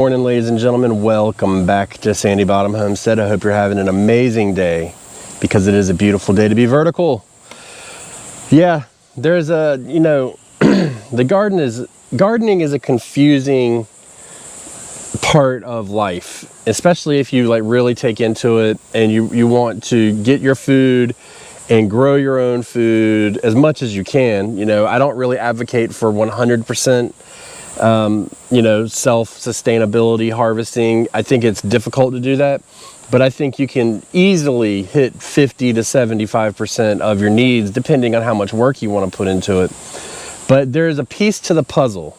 Morning, ladies and gentlemen. Welcome back to Sandy Bottom Homestead. I hope you're having an amazing day because it is a beautiful day to be vertical. Yeah, there's a, the gardening is a confusing part of life, especially if you really take into it and you want to get your food and grow your own food as much as you can. I don't really advocate for 100% self-sustainability harvesting. I think it's difficult to do that, but I think you can easily hit 50 to 75% of your needs depending on how much work you want to put into it. But there's a piece to the puzzle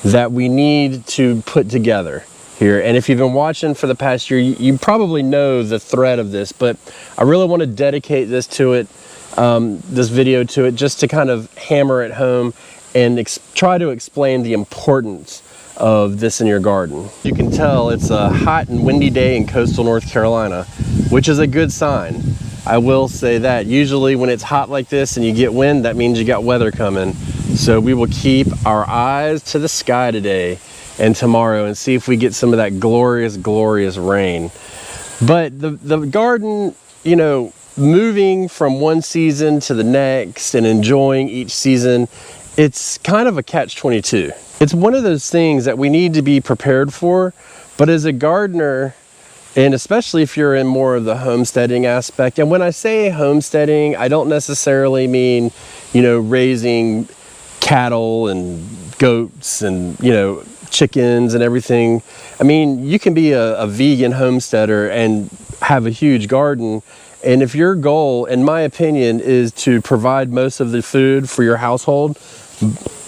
that we need to put together here. And if you've been watching for the past year, you probably know the thread of this, but I really want to dedicate this to it, this video to it, just to kind of hammer it home and try to explain the importance of this in your garden. You can tell it's a hot and windy day in coastal North Carolina, which is a good sign. I will say that. Usually when it's hot like this and you get wind, that means you got weather coming. So we will keep our eyes to the sky today and tomorrow and see if we get some of that glorious, glorious rain. But the garden, moving from one season to the next and enjoying each season, it's kind of a catch-22. It's one of those things that we need to be prepared for, but as a gardener, and especially if you're in more of the homesteading aspect, and when I say homesteading, I don't necessarily mean, raising cattle and goats and, chickens and everything. I mean, you can be a vegan homesteader and have a huge garden. And if your goal, in my opinion, is to provide most of the food for your household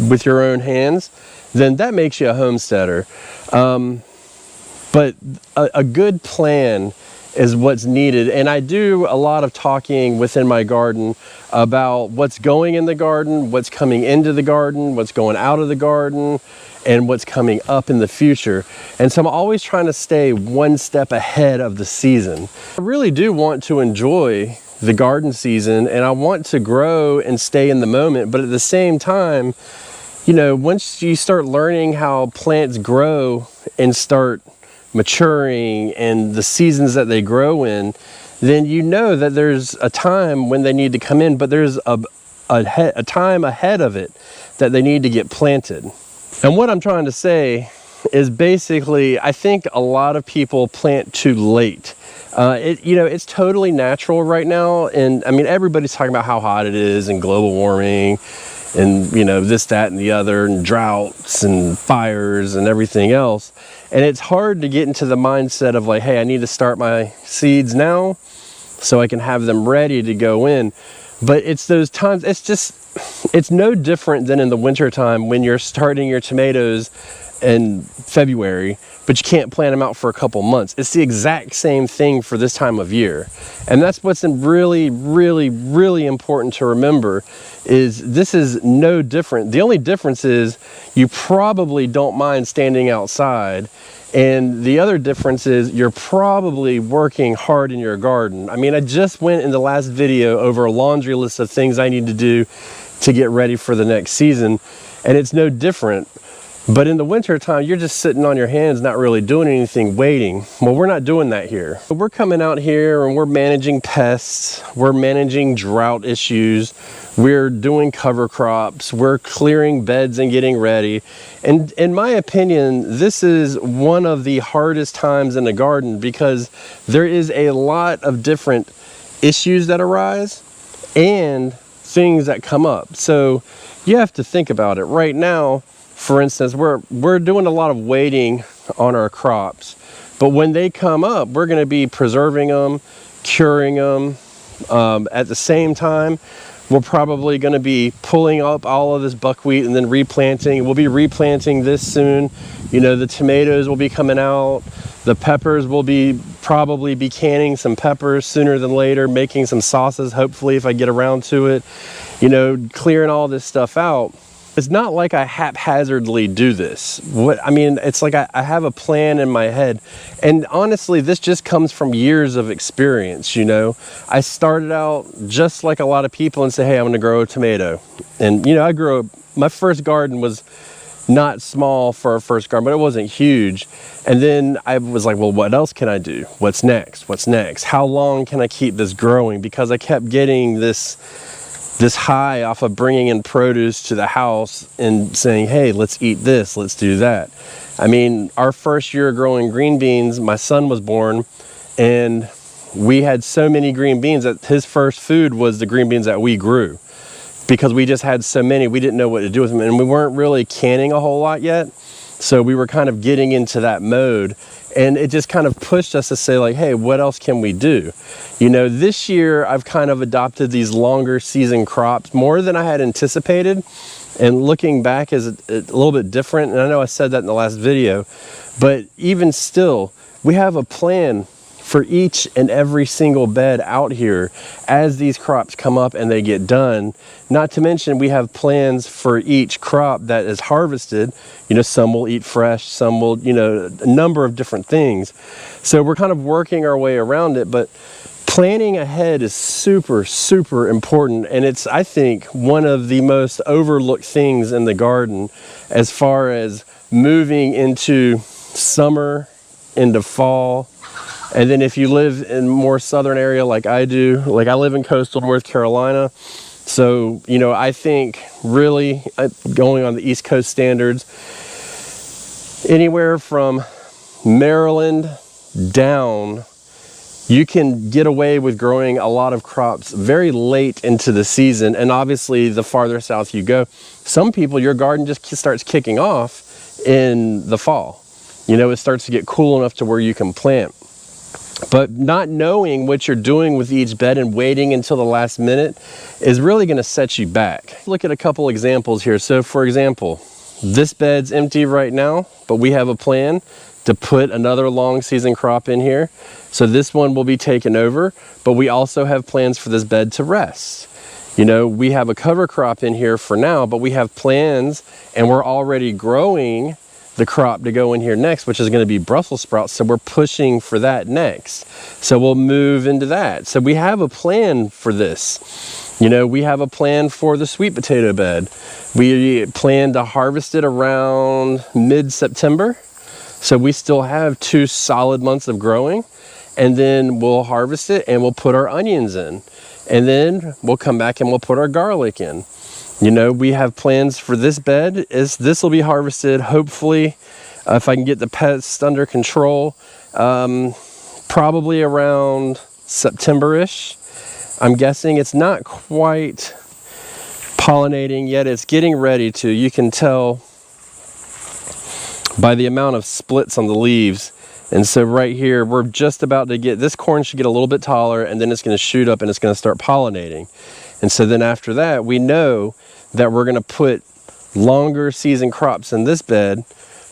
with your own hands, then that makes you a homesteader. But a good plan is what's needed. And I do a lot of talking within my garden about what's going in the garden, what's coming into the garden, what's going out of the garden, and what's coming up in the future. And so I'm always trying to stay one step ahead of the season. I really do want to enjoy the garden season, and I want to grow and stay in the moment. But at the same time, once you start learning how plants grow and start maturing and the seasons that they grow in, then that there's a time when they need to come in, but there's a time ahead of it that they need to get planted. And what I'm trying to say is basically, I think a lot of people plant too late. It's totally natural right now. And I mean, everybody's talking about how hot it is and global warming and, this, that, and the other, and droughts and fires and everything else. And it's hard to get into the mindset of like, hey, I need to start my seeds now so I can have them ready to go in. But it's those times, it's no different than in the wintertime when you're starting your tomatoes in February, but you can't plant them out for a couple months. It's the exact same thing for this time of year. And that's what's really, really, really important to remember, is this is no different. The only difference is you probably don't mind standing outside. And the other difference is you're probably working hard in your garden. I mean, I just went in the last video over a laundry list of things I need to do to get ready for the next season, and it's no different. But in the winter time, you're just sitting on your hands, not really doing anything, waiting. Well, we're not doing that here. We're coming out here and we're managing pests, we're managing drought issues, we're doing cover crops, we're clearing beds and getting ready. And in my opinion, this is one of the hardest times in the garden because there is a lot of different issues that arise and things that come up. So you have to think about it. Right now, for instance, we're doing a lot of waiting on our crops, but when they come up, we're going to be preserving them, curing them. At the same time, we're probably going to be pulling up all of this buckwheat and then replanting. We'll be replanting this soon. The tomatoes will be coming out. The peppers will probably be canning some peppers sooner than later, making some sauces, hopefully, if I get around to it. Clearing all this stuff out. It's not like I haphazardly do this. It's like I have a plan in my head. And honestly, this just comes from years of experience, I started out just like a lot of people and say, hey, I'm going to grow a tomato. And, my first garden was not small for our first garden, but it wasn't huge. And then I was like, well, what else can I do? What's next? What's next? How long can I keep this growing? Because I kept getting this high off of bringing in produce to the house and saying, hey, let's eat this, let's do that. I mean, our first year growing green beans, my son was born, and we had so many green beans that his first food was the green beans that we grew, because we just had so many, we didn't know what to do with them, and we weren't really canning a whole lot yet. So we were kind of getting into that mode, and it just kind of pushed us to say like, hey, what else can we do? You know, this year I've kind of adopted these longer season crops more than I had anticipated, and looking back is a little bit different. And I know I said that in the last video, but even still, we have a plan for each and every single bed out here as these crops come up and they get done. Not to mention, we have plans for each crop that is harvested. You know, some will eat fresh, some will, you know, a number of different things. So we're kind of working our way around it, but planning ahead is super, super important. And it's, I think, one of the most overlooked things in the garden as far as moving into summer, into fall. And then if you live in more southern area like I do, like I live in coastal North Carolina. So, you know, I think really going on the East Coast standards, anywhere from Maryland down, you can get away with growing a lot of crops very late into the season. And obviously the farther south you go, some people, your garden just starts kicking off in the fall. You know, it starts to get cool enough to where you can plant. But not knowing what you're doing with each bed and waiting until the last minute is really going to set you back. Look at a couple examples here. So for example, this bed's empty right now, but we have a plan to put another long season crop in here. So this one will be taken over, but we also have plans for this bed to rest. You know, we have a cover crop in here for now, but we have plans, and we're already growing the crop to go in here next, which is going to be Brussels sprouts. So we're pushing for that next. So we'll move into that. So we have a plan for this. You know, we have a plan for the sweet potato bed. We plan to harvest it around mid-September. So we still have 2 solid months of growing, and then we'll harvest it and we'll put our onions in. And then we'll come back and we'll put our garlic in. You know, we have plans for this bed. This will be harvested, hopefully, if I can get the pests under control, probably around September-ish. I'm guessing it's not quite pollinating yet. It's getting ready to. You can tell by the amount of splits on the leaves. And so right here, we're just about to get, this corn should get a little bit taller, and then it's going to shoot up and it's going to start pollinating. And so then after that, we know that we're going to put longer season crops in this bed,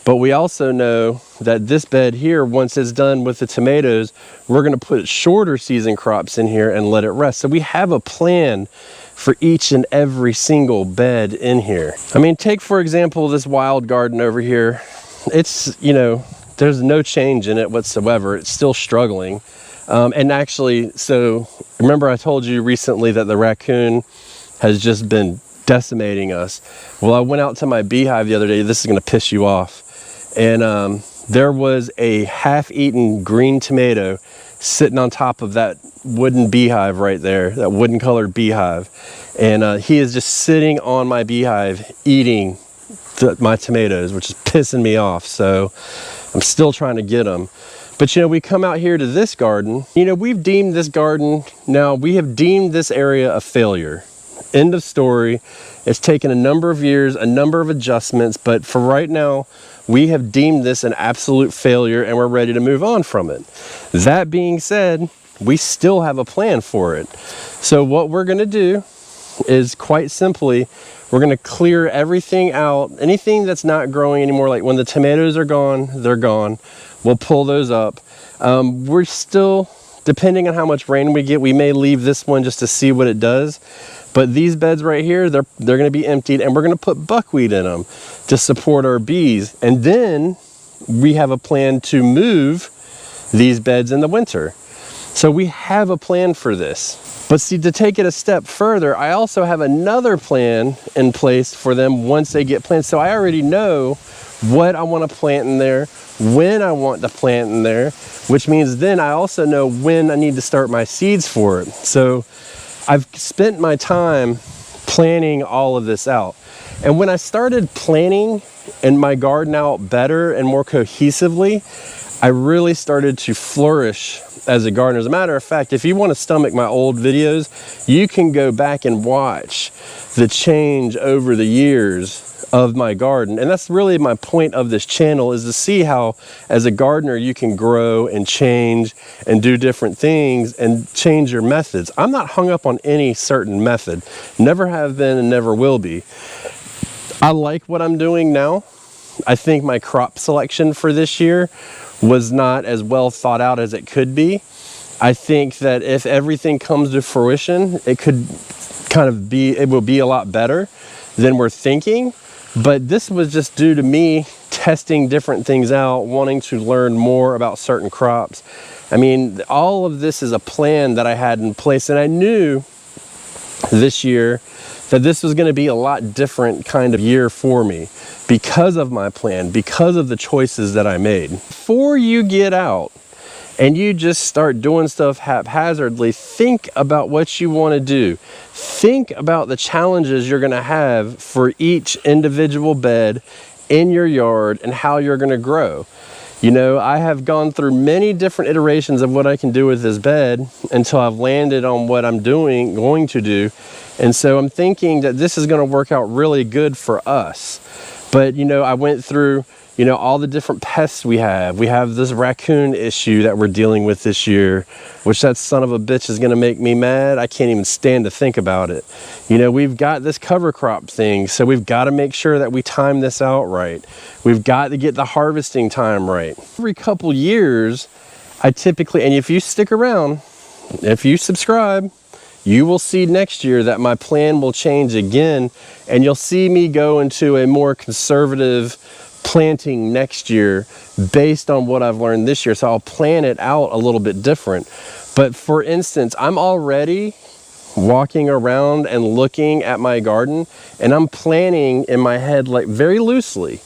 but we also know that this bed here, once it's done with the tomatoes, we're going to put shorter season crops in here and let it rest. So we have a plan for each and every single bed in here. I mean, take for example this wild garden over here. It's, you know, there's no change in it whatsoever. It's still struggling. And actually, so remember I told you recently that the raccoon has just been decimating us. Well, I went out to my beehive the other day. This is going to piss you off. And there was a half-eaten green tomato sitting on top of that wooden beehive right there, that wooden colored beehive. And he is just sitting on my beehive eating my tomatoes, which is pissing me off. So I'm still trying to get them. But you know, we come out here to this garden. You know, we've deemed this garden, now we have deemed this area a failure. End of story. It's taken a number of years, a number of adjustments, but for right now, we have deemed this an absolute failure and we're ready to move on from it. That being said, we still have a plan for it. So what we're gonna do is quite simply, we're gonna clear everything out, anything that's not growing anymore, like when the tomatoes are gone, they're gone. We'll pull those up. We're still, depending on how much rain we get, we may leave this one just to see what it does. But these beds right here, they're gonna be emptied, and we're gonna put buckwheat in them to support our bees. And then we have a plan to move these beds in the winter. So we have a plan for this. But see, to take it a step further, I also have another plan in place for them once they get planted. So I already know what I want to plant in there, when I want to plant in there, which means then I also know when I need to start my seeds for it. So I've spent my time planning all of this out. And when I started planning in my garden out better and more cohesively, I really started to flourish as a gardener. As a matter of fact, if you want to stomach my old videos, you can go back and watch the change over the years of my garden. And that's really my point of this channel, is to see how as a gardener you can grow and change and do different things and change your methods. I'm not hung up on any certain method, never have been and never will be. I like what I'm doing now. I think my crop selection for this year was not as well thought out as it could be. I think that if everything comes to fruition, it could kind of be, it will be a lot better than we're thinking. But this was just due to me testing different things out, wanting to learn more about certain crops. I mean, all of this is a plan that I had in place, and I knew this year that this was going to be a lot different kind of year for me because of my plan, because of the choices that I made. Before you get out and you just start doing stuff haphazardly, think about what you want to do. Think about the challenges you're going to have for each individual bed in your yard and how you're going to grow. You know, I have gone through many different iterations of what I can do with this bed until I've landed on what I'm going to do. And so I'm thinking that this is going to work out really good for us. But, you know, I went through, you know, all the different pests we have. We have this raccoon issue that we're dealing with this year, which that son of a bitch is going to make me mad. I can't even stand to think about it. You know, we've got this cover crop thing, so we've got to make sure that we time this out right. We've got to get the harvesting time right. Every couple years, I typically, and if you stick around, if you subscribe, you will see next year that my plan will change again, and you'll see me go into a more conservative planting next year based on what I've learned this year. So I'll plan it out a little bit different. But for instance, I'm already walking around and looking at my garden, and I'm planning in my head, like, very loosely,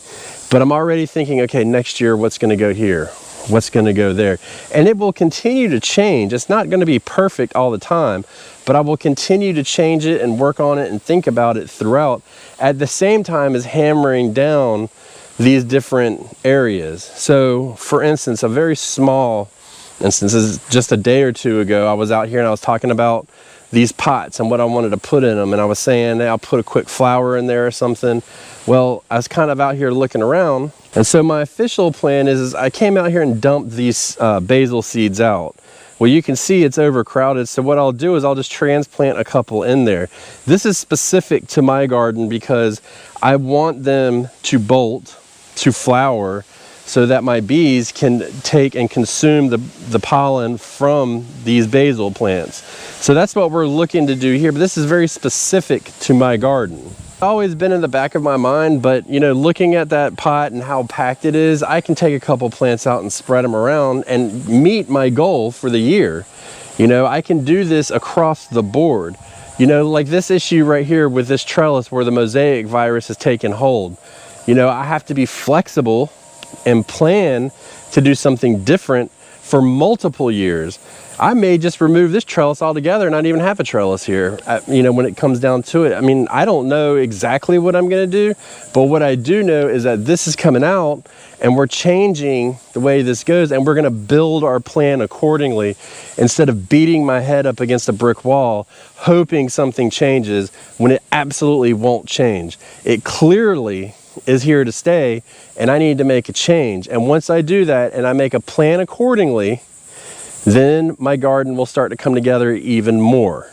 but I'm already thinking, okay, next year what's going to go here, what's going to go there. And it will continue to change. It's not going to be perfect all the time, but I will continue to change it and work on it and think about it throughout, at the same time as hammering down these different areas. So for instance, a very small instance is just a day or two ago, I was out here and I was talking about these pots and what I wanted to put in them, and I was saying, hey, I'll put a quick flower in there or something. Well, I was kind of out here looking around, and so my official plan is I came out here and dumped these basil seeds out. Well, you can see it's overcrowded, so what I'll do is I'll just transplant a couple in there. This is specific to my garden because I want them to bolt, to flower, so that my bees can take and consume the pollen from these basil plants. So that's what we're looking to do here, but this is very specific to my garden. It's always been in the back of my mind, but you know, looking at that pot and how packed it is, I can take a couple plants out and spread them around and meet my goal for the year. You know, I can do this across the board. You know, like this issue right here with this trellis where the mosaic virus has taken hold. You know, I have to be flexible and plan to do something different for multiple years. I may just remove this trellis altogether and not even have a trellis here, you know, when it comes down to it. I mean, I don't know exactly what I'm going to do, but what I do know is that this is coming out and we're changing the way this goes, and we're going to build our plan accordingly instead of beating my head up against a brick wall hoping something changes when it absolutely won't change. It clearly is here to stay, and I need to make a change. And once I do that and I make a plan accordingly, then my garden will start to come together even more.